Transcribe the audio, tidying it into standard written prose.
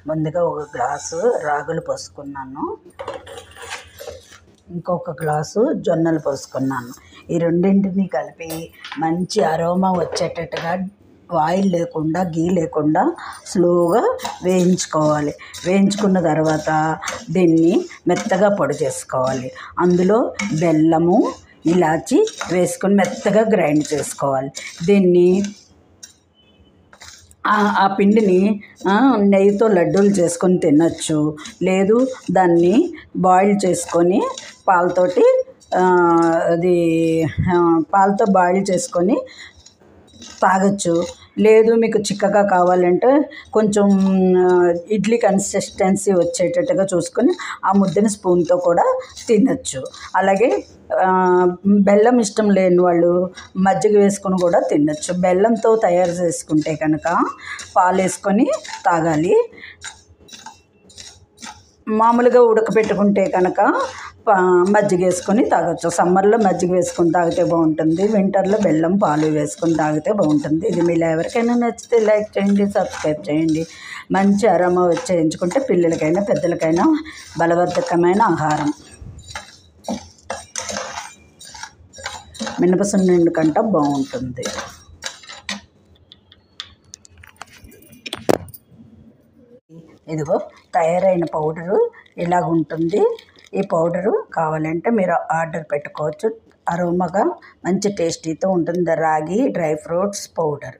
ముందుగా ఒక గ్లాసు రాగులు పోసుకున్నాను, ఇంకొక గ్లాసు జొన్నలు పోసుకున్నాను. ఈ రెండింటిని కలిపి మంచి అరోమా వచ్చేటట్టుగా ఆయిల్ లేకుండా గీ లేకుండా స్లోగా వేయించుకోవాలి. వేయించుకున్న తర్వాత దీన్ని మెత్తగా పొడి చేసుకోవాలి. అందులో బెల్లము, ఇలాచి వేసుకొని మెత్తగా గ్రైండ్ చేసుకోవాలి. దీన్ని ఆ పిండిని నెయ్యితో లడ్డూలు చేసుకొని తినచ్చు. లేదు దాన్ని బాయిల్ చేసుకొని పాలతోటి పాలతో బాయిల్ చేసుకొని తాగొచ్చు. లేదు మీకు చిక్కగా కావాలంటే కొంచెం ఇడ్లీ కన్సిస్టెన్సీ వచ్చేటట్టుగా చూసుకొని ఆ ముద్దని స్పూన్తో కూడా తినచ్చు. అలాగే బెల్లం ఇష్టం లేని వాళ్ళు మజ్జిగ వేసుకొని కూడా తినచ్చు. బెల్లంతో తయారు చేసుకుంటే కనుక పాలు వేసుకొని తాగాలి. మామూలుగా ఉడకపెట్టుకుంటే కనుక మజ్జిగ వేసుకొని తాగొచ్చు. సమ్మర్లో మజ్జిగ వేసుకొని తాగితే బాగుంటుంది, వింటర్లో బెల్లం పాలు వేసుకొని తాగితే బాగుంటుంది. ఇది మీలో ఎవరికైనా నచ్చితే లైక్ చేయండి, సబ్స్క్రైబ్ చేయండి. మంచి అరోమా వచ్చేయించుకుంటే పిల్లలకైనా పెద్దలకైనా బలవర్ధకమైన ఆహారం. మినపసున్నుండి కంటే బాగుంటుంది. ఆర్డర్ ఇదిగో తయారైన పౌడరు ఇలాగుంటుంది. ఈ పౌడరు కావాలంటే మీరు ఆర్డర్ పెట్టుకోవచ్చు. అరోమాగా మంచి టేస్టీతో ఉంటుంది. రాగి డ్రై ఫ్రూట్స్ పౌడర్.